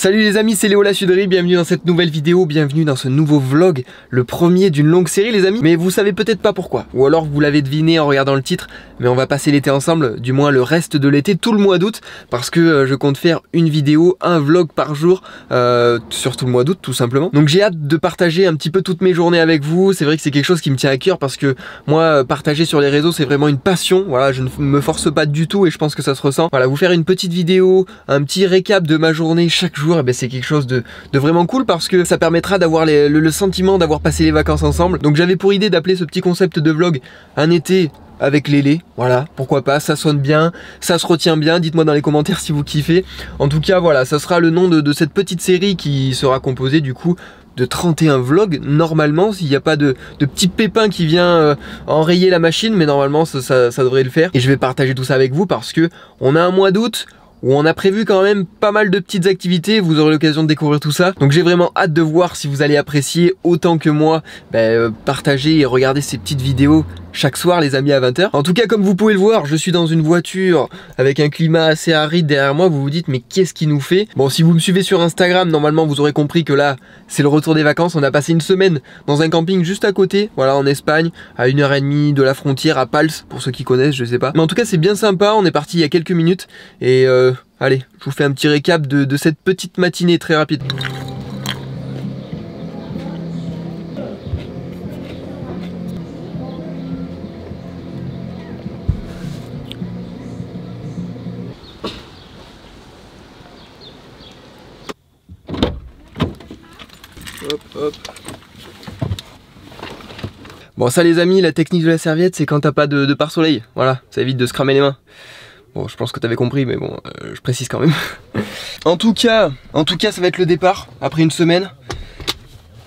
Salut les amis, c'est Léo la Suderie, bienvenue dans cette nouvelle vidéo, bienvenue dans ce nouveau vlog, le premier d'une longue série les amis. Mais vous savez peut-être pas pourquoi, ou alors vous l'avez deviné en regardant le titre, mais on va passer l'été ensemble, du moins le reste de l'été, tout le mois d'août, parce que je compte faire une vidéo, un vlog par jour, sur tout le mois d'août tout simplement. Donc j'ai hâte de partager un petit peu toutes mes journées avec vous, c'est vrai que c'est quelque chose qui me tient à cœur parce que moi, partager sur les réseaux c'est vraiment une passion, voilà, je ne me force pas du tout et je pense que ça se ressent. Voilà, vous faire une petite vidéo, un petit récap de ma journée chaque jour, eh ben, c'est quelque chose de vraiment cool parce que ça permettra d'avoir le sentiment d'avoir passé les vacances ensemble. Donc j'avais pour idée d'appeler ce petit concept de vlog un été avec Lélé, voilà, pourquoi pas, ça sonne bien, ça se retient bien, dites-moi dans les commentaires si vous kiffez. En tout cas voilà, ça sera le nom de cette petite série qui sera composée du coup de 31 vlogs, normalement, s'il n'y a pas de petit pépin qui vient enrayer la machine, mais normalement ça devrait le faire. Et je vais partager tout ça avec vous parce que on a un mois d'août où on a prévu quand même pas mal de petites activités, vous aurez l'occasion de découvrir tout ça. Donc j'ai vraiment hâte de voir si vous allez apprécier autant que moi, partager et regarder ces petites vidéos chaque soir les amis à 20 h. En tout cas comme vous pouvez le voir, je suis dans une voiture avec un climat assez aride derrière moi, vous vous dites mais qu'est-ce qui nous fait? Bon, si vous me suivez sur Instagram, normalement vous aurez compris que là c'est le retour des vacances, on a passé une semaine dans un camping juste à côté, voilà en Espagne, à 1h30 de la frontière à Pals, pour ceux qui connaissent, je sais pas. Mais en tout cas c'est bien sympa, on est parti il y a quelques minutes et allez, je vous fais un petit récap de cette petite matinée très rapide. Hop, hop. Bon ça les amis, la technique de la serviette c'est quand t'as pas de pare-soleil, voilà, ça évite de se cramer les mains. Bon je pense que t'avais compris mais bon, je précise quand même. En tout cas ça va être le départ après une semaine.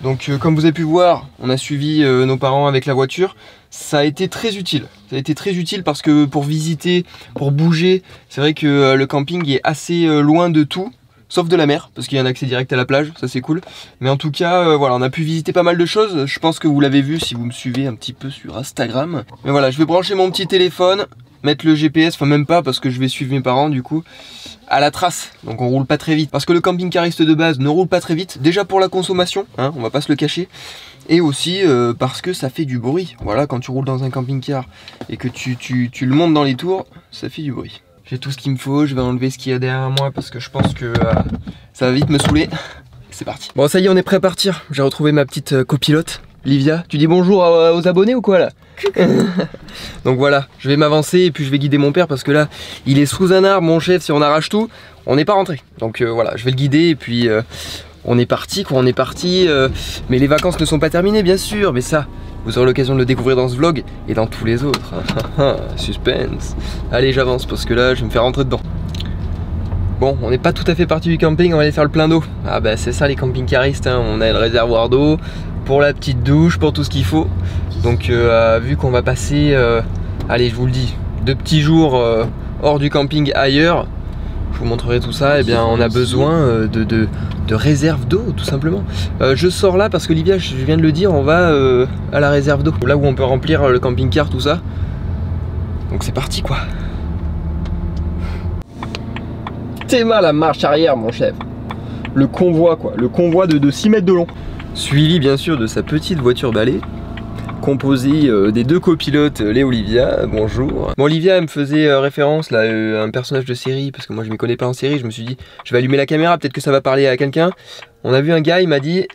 Donc comme vous avez pu voir, on a suivi nos parents avec la voiture. Ça a été très utile. Ça a été très utile parce que pour visiter, pour bouger, c'est vrai que le camping est assez loin de tout. Sauf de la mer, parce qu'il y a un accès direct à la plage, ça c'est cool. Mais en tout cas, voilà, on a pu visiter pas mal de choses. Je pense que vous l'avez vu si vous me suivez un petit peu sur Instagram. Mais voilà, je vais brancher mon petit téléphone, mettre le GPS, enfin même pas, parce que je vais suivre mes parents du coup, à la trace. Donc on roule pas très vite. Parce que le camping-cariste de base ne roule pas très vite. Déjà pour la consommation, hein, on va pas se le cacher. Et aussi parce que ça fait du bruit. Voilà, quand tu roules dans un camping-car et que tu le montes dans les tours, ça fait du bruit. J'ai tout ce qu'il me faut, je vais enlever ce qu'il y a derrière moi parce que je pense que ça va vite me saouler. C'est parti. Bon ça y est, on est prêt à partir. J'ai retrouvé ma petite copilote, Livia. Tu dis bonjour aux abonnés ou quoi là? Donc voilà, je vais m'avancer et puis je vais guider mon père parce que là, il est sous un arbre, mon chef, si on arrache tout, on n'est pas rentré. Donc voilà, je vais le guider et puis on est parti quoi, on est parti. Mais les vacances ne sont pas terminées bien sûr, mais ça... vous aurez l'occasion de le découvrir dans ce vlog et dans tous les autres. Suspense. Allez, j'avance parce que là, je vais me faire rentrer dedans. Bon, on n'est pas tout à fait parti du camping, on va aller faire le plein d'eau. Ah bah c'est ça les camping-caristes, hein. On a le réservoir d'eau pour la petite douche, pour tout ce qu'il faut. Donc vu qu'on va passer, allez je vous le dis, 2 petits jours hors du camping ailleurs, je vous montrerai tout ça, et bien on a besoin de réserve d'eau tout simplement. Je sors là parce que Livia, je viens de le dire, on va à la réserve d'eau, là où on peut remplir le camping-car, tout ça. Donc c'est parti quoi. C'est mal la marche arrière mon chef. Le convoi quoi, le convoi de 6 mètres de long. Suivi bien sûr de sa petite voiture balai, composé des 2 copilotes, Léo Olivia, bonjour. Bon Olivia elle me faisait référence là à un personnage de série, parce que moi je m'y connais pas en série, je me suis dit je vais allumer la caméra, peut-être que ça va parler à quelqu'un. On a vu un gars, elle m'a dit,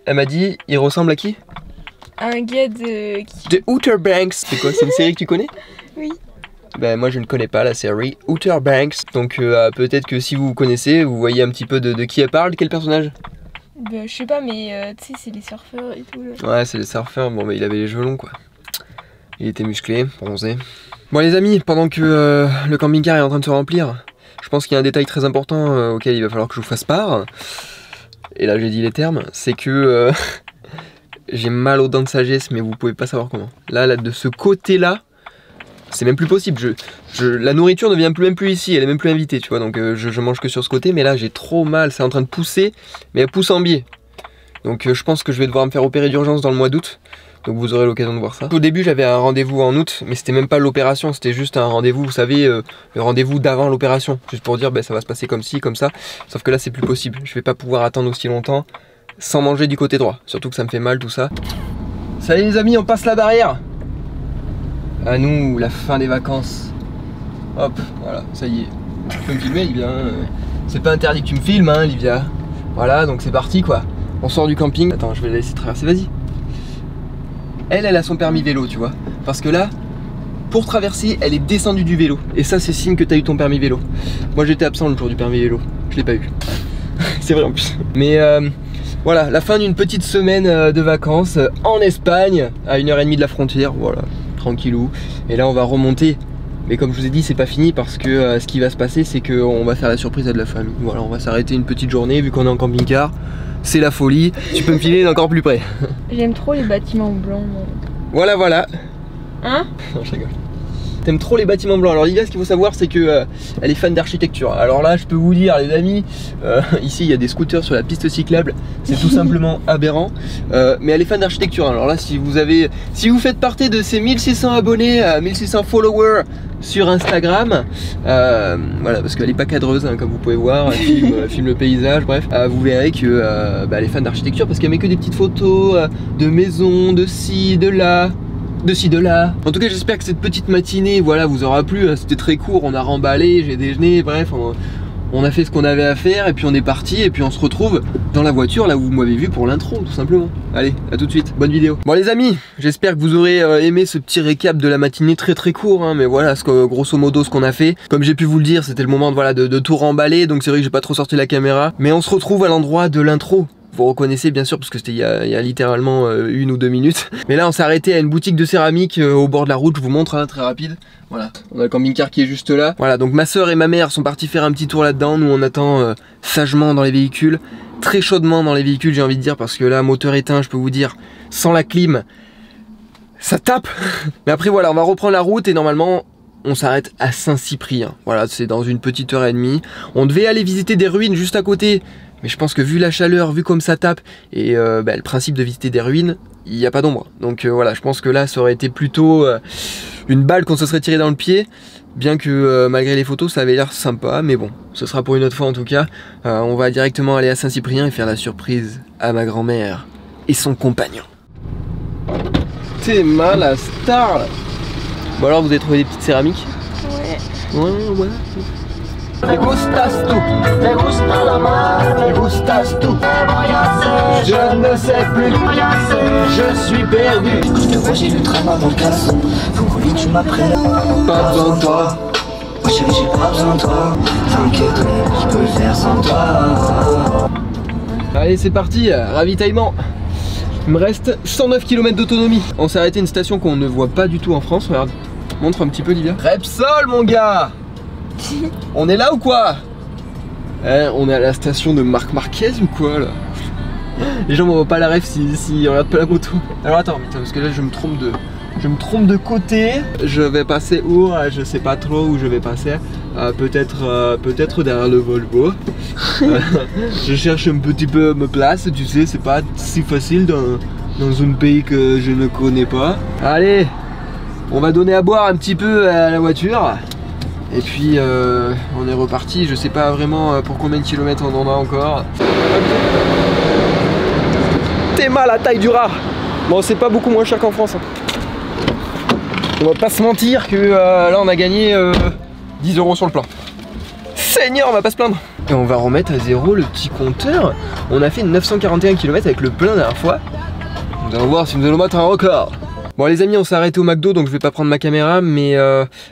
il ressemble à qui? Un gars de... The Outer Banks. C'est quoi, c'est une série que tu connais? Oui. Ben moi je ne connais pas la série Outer Banks, donc peut-être que si vous connaissez, vous voyez un petit peu de qui elle parle, quel personnage? Bah, je sais pas, mais tu sais, c'est les surfeurs et tout. Là. Ouais, c'est les surfeurs. Bon, bah, il avait les cheveux longs, quoi. Il était musclé, bronzé. Bon, les amis, pendant que le camping-car est en train de se remplir, je pense qu'il y a un détail très important auquel il va falloir que je vous fasse part. Et là, j'ai dit les termes. C'est que j'ai mal aux dents de sagesse, mais vous pouvez pas savoir comment. Là de ce côté-là, c'est même plus possible. La nourriture ne vient même plus ici, elle est même plus invitée, tu vois. Donc je mange que sur ce côté, mais là j'ai trop mal. C'est en train de pousser, mais elle pousse en biais. Donc je pense que je vais devoir me faire opérer d'urgence dans le mois d'août. donc vous aurez l'occasion de voir ça. Au début j'avais un rendez-vous en août, mais c'était même pas l'opération, c'était juste un rendez-vous, vous savez, le rendez-vous d'avant l'opération, juste pour dire ça va se passer comme ci, comme ça, sauf que là c'est plus possible, je vais pas pouvoir attendre aussi longtemps sans manger du côté droit, surtout que ça me fait mal tout ça. Salut les amis, on passe la barrière. À nous, la fin des vacances. Hop, voilà, ça y est. Tu peux me filmer, Livia, hein. C'est pas interdit que tu me filmes, hein, Livia. Voilà, donc c'est parti quoi. On sort du camping. Attends, je vais la laisser traverser, vas-y. Elle a son permis vélo, tu vois. Parce que là, pour traverser, elle est descendue du vélo. Et ça, c'est signe que t'as eu ton permis vélo. Moi, j'étais absent le jour du permis vélo. Je l'ai pas eu. C'est vrai en plus. Mais voilà, la fin d'une petite semaine de vacances en Espagne, à 1h30 de la frontière, voilà, tranquillou. Et là, on va remonter. Mais comme je vous ai dit, c'est pas fini parce que ce qui va se passer, c'est qu'on va faire la surprise à de la famille. Voilà, on va s'arrêter une petite journée vu qu'on est en camping-car. C'est la folie. Tu peux me filer d'encore plus près. J'aime trop les bâtiments blancs. Voilà, voilà. Hein? Non, je rigole. T'aimes trop les bâtiments blancs. Alors Livia, ce qu'il faut savoir, c'est que elle est fan d'architecture. Alors là, je peux vous dire, les amis, ici il y a des scooters sur la piste cyclable. C'est tout simplement aberrant. Mais elle est fan d'architecture. Alors là, si vous faites partie de ces 1600 abonnés, 1600 followers sur Instagram, voilà, parce qu'elle est pas cadreuse, hein, comme vous pouvez voir. Elle filme le paysage, bref. Vous verrez que elle est fan d'architecture parce qu'elle met que des petites photos de maisons, de ci, de là. De ci, de là. En tout cas, j'espère que cette petite matinée, voilà, vous aura plu. C'était très court, on a remballé, j'ai déjeuné, bref, on a fait ce qu'on avait à faire et puis on est parti et puis on se retrouve dans la voiture là où vous m'avez vu pour l'intro, tout simplement. Allez, à tout de suite, bonne vidéo. Bon les amis, j'espère que vous aurez aimé ce petit récap de la matinée très court, hein, mais voilà, grosso modo ce qu'on a fait. Comme j'ai pu vous le dire, c'était le moment de tout remballer, donc c'est vrai que j'ai pas trop sorti la caméra. Mais on se retrouve à l'endroit de l'intro. Vous reconnaissez bien sûr parce que c'était il y a littéralement 1 ou 2 minutes. Mais là on s'est arrêté à une boutique de céramique au bord de la route, je vous montre, hein, très rapide. Voilà, on a le camping-car qui est juste là. Voilà, donc ma soeur et ma mère sont partis faire un petit tour là-dedans. Nous on attend sagement dans les véhicules, très chaudement dans les véhicules j'ai envie de dire, parce que là moteur éteint, je peux vous dire, sans la clim, ça tape. Mais après voilà, on va reprendre la route et normalement on s'arrête à Saint-Cyprien. Voilà, c'est dans une petite heure et demie. On devait aller visiter des ruines juste à côté. Mais je pense que vu la chaleur, vu comme ça tape, et le principe de visiter des ruines, il n'y a pas d'ombre. Donc voilà, je pense que là, ça aurait été plutôt une balle qu'on se serait tiré dans le pied. Bien que malgré les photos, ça avait l'air sympa. Mais bon, ce sera pour une autre fois en tout cas. On va directement aller à Saint-Cyprien et faire la surprise à ma grand-mère et son compagnon. T'es mal la star là. Bon alors, vous avez trouvé des petites céramiques? Ouais. Ouais. Me gustas tú, me gusta la mar, me gustas tú. Je ne sais plus, je suis perdu. Quand je te vois, j'ai le trauma dans le caleçon. Faut que tu m'apprennes. Pas besoin de toi. Moi chérie, j'ai pas besoin de toi. T'inquiète, je peux le faire sans toi. Allez, c'est parti, ravitaillement. Il me reste 109 km d'autonomie. On s'est arrêté à une station qu'on ne voit pas du tout en France. Regarde, montre un petit peu, Livia. Repsol, mon gars. On est là ou quoi? On est à la station de Marc Marquez ou quoi là? Les gens m'envoient pas la ref si regardent pas la moto. Alors attends, parce que là je me trompe de côté. Je vais passer où? Je sais pas trop où je vais passer. Peut-être derrière le Volvo. Je cherche un petit peu ma place, tu sais, c'est pas si facile dans un pays que je ne connais pas. Allez, on va donner à boire un petit peu à la voiture. Et puis on est reparti, je sais pas vraiment pour combien de kilomètres on en a encore. T'es mal la taille du rat. Bon, c'est pas beaucoup moins cher qu'en France. On va pas se mentir que là on a gagné 10 € sur le plein. Seigneur, on va pas se plaindre. Et on va remettre à zéro le petit compteur. On a fait 941 km avec le plein la dernière fois. Nous allons voir si nous allons battre un record. Bon les amis, on s'est arrêté au McDo, donc je vais pas prendre ma caméra, mais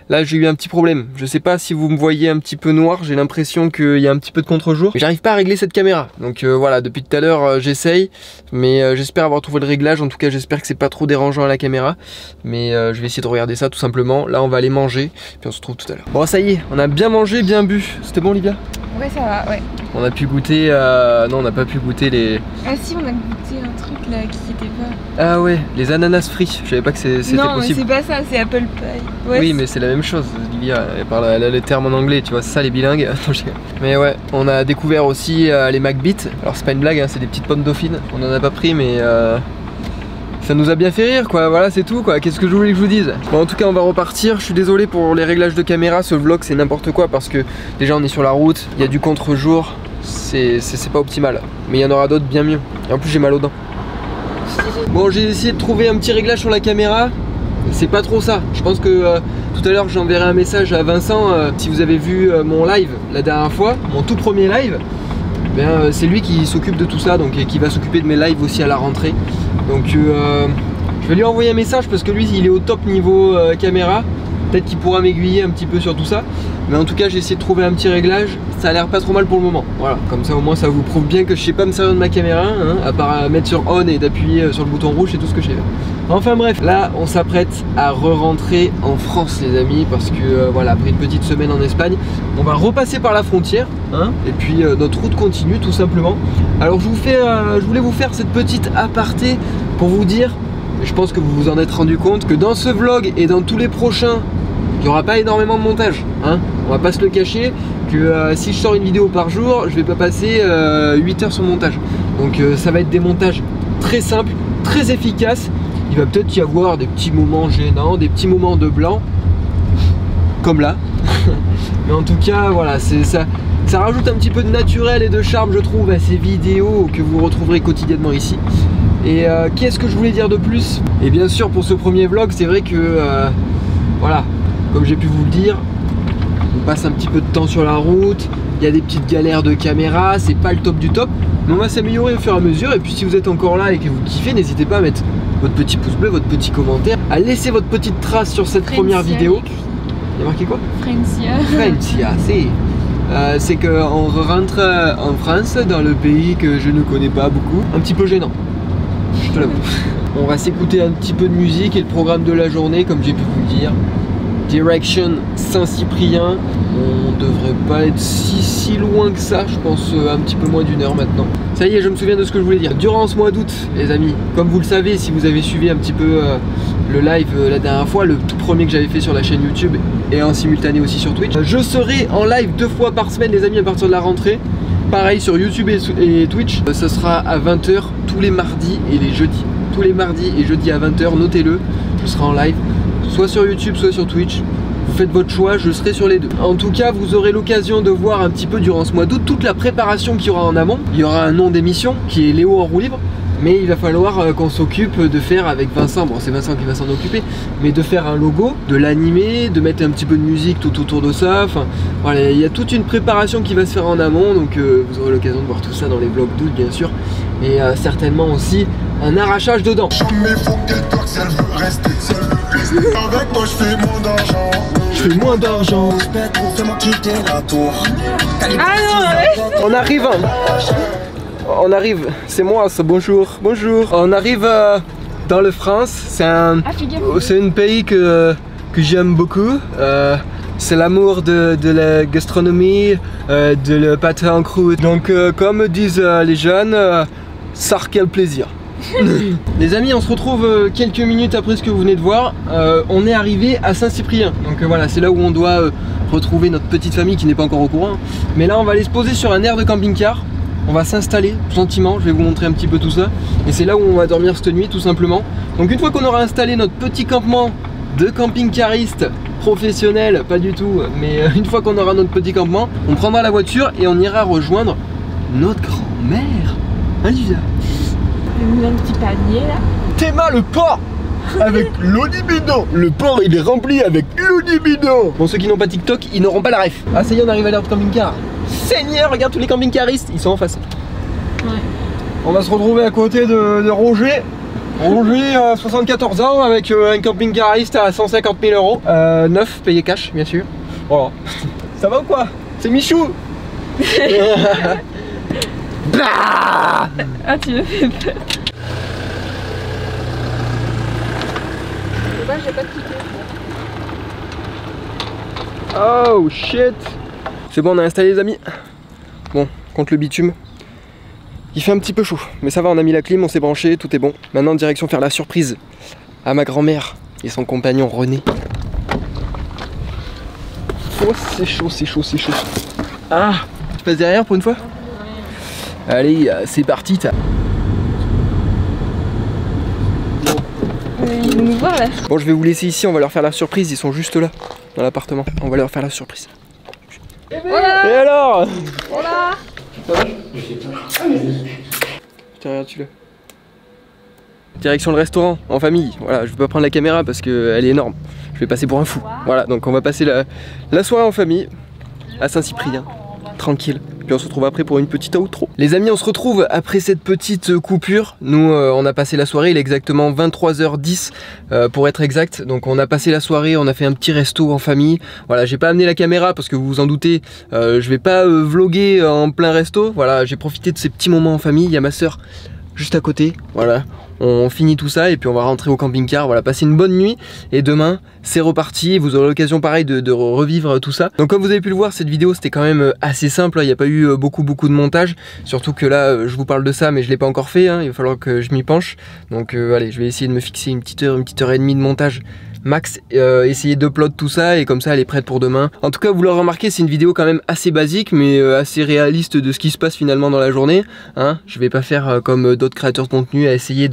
là j'ai eu un petit problème. Je sais pas si vous me voyez un petit peu noir, j'ai l'impression qu'il y a un petit peu de contre-jour. Mais j'arrive pas à régler cette caméra, donc voilà, depuis tout à l'heure j'essaye, mais j'espère avoir trouvé le réglage. En tout cas j'espère que c'est pas trop dérangeant à la caméra, mais je vais essayer de regarder ça tout simplement. Là on va aller manger, puis on se retrouve tout à l'heure. Bon ça y est, on a bien mangé, bien bu. C'était bon Livia? Ouais, ça va, ouais. On a pu goûter, non on n'a pas pu goûter les... Ah si, on a goûté un truc là qui était pas... Ah ouais, les ananas frits, je savais pas que c'était possible. Non mais c'est pas ça, c'est apple pie. Ouais, oui mais c'est la même chose, Livia, elle a le terme en anglais, tu vois, c'est ça les bilingues. Mais ouais, on a découvert aussi les McBeat. Alors c'est pas une blague, hein, c'est des petites pommes dauphines, on en a pas pris mais ça nous a bien fait rire quoi, voilà c'est tout quoi, qu'est-ce que je voulais que je vous dise. Bon en tout cas on va repartir, je suis désolé pour les réglages de caméra, ce vlog c'est n'importe quoi parce que déjà on est sur la route, il y a du contre-jour, c'est pas optimal, mais il y en aura d'autres bien mieux, et en plus j'ai mal aux dents. Bon j'ai essayé de trouver un petit réglage sur la caméra, c'est pas trop ça, je pense que tout à l'heure j'enverrai un message à Vincent, si vous avez vu mon live la dernière fois, mon tout premier live, c'est lui qui s'occupe de tout ça donc, et qui va s'occuper de mes lives aussi à la rentrée. Donc je vais lui envoyer un message parce que lui il est au top niveau caméra. Peut-être qu'il pourra m'aiguiller un petit peu sur tout ça. Mais en tout cas j'ai essayé de trouver un petit réglage. Ça a l'air pas trop mal pour le moment. Voilà, comme ça au moins ça vous prouve bien que je sais pas me servir de ma caméra hein, à part mettre sur on et d'appuyer sur le bouton rouge, c'est tout ce que je sais faire. Enfin bref, là on s'apprête à re-rentrer en France les amis. Parce que voilà, après une petite semaine en Espagne, on va repasser par la frontière hein, et puis notre route continue tout simplement. Alors je voulais vous faire cette petite aparté pour vous dire, je pense que vous vous en êtes rendu compte, que dans ce vlog et dans tous les prochains, il n'y aura pas énormément de montage hein. On va pas se le cacher que si je sors une vidéo par jour, je vais pas passer 8 heures sur le montage. Donc ça va être des montages très simples, très efficaces. Il va peut-être y avoir des petits moments gênants, des petits moments de blanc, comme là. Mais en tout cas, voilà, ça rajoute un petit peu de naturel et de charme, je trouve, à ces vidéos que vous retrouverez quotidiennement ici. Et qu'est-ce que je voulais dire de plus? Et bien sûr, pour ce premier vlog, c'est vrai que, voilà, comme j'ai pu vous le dire, on passe un petit peu de temps sur la route, il y a des petites galères de caméra, c'est pas le top du top, mais on va s'améliorer au fur et à mesure. Et puis si vous êtes encore là et que vous kiffez, n'hésitez pas à mettre votre petit pouce bleu, votre petit commentaire, à laisser votre petite trace sur cette première vidéo. Il y a marqué quoi? Francia. Francia, c'est qu'on rentre en France, dans le pays que je ne connais pas beaucoup. Un petit peu gênant, je te l'avoue. On va s'écouter un petit peu de musique et le programme de la journée, comme j'ai pu vous le dire. Direction Saint-Cyprien. On devrait pas être si loin que ça, je pense un petit peu moins d'1 heure maintenant. Ça y est, je me souviens de ce que je voulais dire. Durant ce mois d'août, les amis, comme vous le savez, si vous avez suivi un petit peu le live la dernière fois, le tout premier que j'avais fait sur la chaîne YouTube et en simultané aussi sur Twitch, je serai en live 2 fois par semaine, les amis, à partir de la rentrée. Pareil sur YouTube et Twitch, ce sera à 20 h tous les mardis et les jeudis. Tous les mardis et jeudis à 20 h, notez-le, je serai en live, soit sur YouTube, soit sur Twitch. Vous faites votre choix, je serai sur les deux. En tout cas, vous aurez l'occasion de voir un petit peu durant ce mois d'août toute la préparation qu'il y aura en amont. Il y aura un nom d'émission qui est Léo en roue libre, mais il va falloir qu'on s'occupe de faire avec Vincent, bon c'est Vincent qui va s'en occuper, mais de faire un logo, de l'animer, de mettre un petit peu de musique tout autour de ça. Enfin voilà, il y a toute une préparation qui va se faire en amont, donc vous aurez l'occasion de voir tout ça dans les vlogs d'août bien sûr, et certainement aussi un arrachage de dents. Avec moi je fais moins d'argent. Je fais moins d'argent. On arrive. On arrive. C'est moi, ça. Bonjour. Bonjour. On arrive dans le France. C'est un pays que j'aime beaucoup. C'est l'amour de la gastronomie, de la pâte en croûte. Donc comme disent les jeunes, ça quel plaisir. Les amis, on se retrouve quelques minutes après ce que vous venez de voir. On est arrivé à Saint-Cyprien. Donc voilà, c'est là où on doit retrouver notre petite famille qui n'est pas encore au courant. Mais là on va aller se poser sur un aire de camping-car. On va s'installer gentiment, je vais vous montrer un petit peu tout ça. Et c'est là où on va dormir cette nuit tout simplement. Donc une fois qu'on aura installé notre petit campement de camping-cariste professionnel, pas du tout, mais une fois qu'on aura notre petit campement, on prendra la voiture et on ira rejoindre notre grand-mère. Olivia. Un petit panier là. Théma le porc avec l'Olibidon. Le porc il est rempli avec l'Olibidon. Bon, ceux qui n'ont pas TikTok, ils n'auront pas la ref. Ah ça y est, on arrive à l'aire de camping-car. Seigneur, regarde tous les camping-caristes, ils sont en face. Ouais. On va se retrouver à côté de Roger. Roger a 74 ans avec un camping-cariste à 150 000 €. Neuf, payé cash bien sûr. Voilà. Ça va ou quoi? C'est Michou. Ah, tu me fais peur. Dommage, j'ai pas de ticket. Oh shit. C'est bon, on a installé les amis. Bon, contre le bitume. Il fait un petit peu chaud, mais ça va, on a mis la clim, on s'est branché, tout est bon. Maintenant, direction faire la surprise à ma grand-mère et son compagnon René. Oh, c'est chaud, c'est chaud, c'est chaud. Ah, tu passes derrière pour une fois? Allez, c'est parti. Bon, Ils vont nous voir là. Bon, je vais vous laisser ici, on va leur faire la surprise, ils sont juste là, dans l'appartement. On va leur faire la surprise. Voilà. Et alors? Voilà. Ça va? Tiens, regarde, tu l'as. Direction le restaurant, en famille. Voilà, je vais pas prendre la caméra parce qu'elle est énorme. Je vais passer pour un fou. Voilà, donc on va passer la soirée en famille à Saint-Cyprien, tranquille. Puis on se retrouve après pour une petite outro. Les amis, on se retrouve après cette petite coupure. Nous, on a passé la soirée, il est exactement 23h10 pour être exact. Donc on a passé la soirée, on a fait un petit resto en famille. Voilà, j'ai pas amené la caméra parce que vous vous en doutez, je vais pas vlogger en plein resto. Voilà, j'ai profité de ces petits moments en famille. Il y a ma soeur juste à côté, voilà. On finit tout ça et puis on va rentrer au camping-car, voilà, passer une bonne nuit et demain c'est reparti, vous aurez l'occasion pareil de revivre tout ça. Donc comme vous avez pu le voir, cette vidéo c'était quand même assez simple, il n'y a pas eu beaucoup de montage, surtout que là je vous parle de ça mais je l'ai pas encore fait, hein. Il va falloir que je m'y penche. Donc allez, je vais essayer de me fixer une petite heure et demie de montage max, essayer d'upload tout ça et comme ça elle est prête pour demain. En tout cas vous l'aurez remarqué, c'est une vidéo quand même assez basique mais assez réaliste de ce qui se passe finalement dans la journée, hein. Je vais pas faire comme d'autres créateurs de contenu à essayer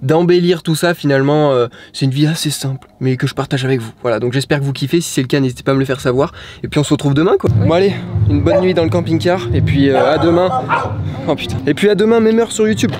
d'embellir tout ça. Finalement c'est une vie assez simple mais que je partage avec vous. Voilà, donc j'espère que vous kiffez, si c'est le cas n'hésitez pas à me le faire savoir et puis on se retrouve demain quoi. Bon allez, une bonne nuit dans le camping-car et puis à demain. Oh putain. Et puis à demain même heure sur YouTube.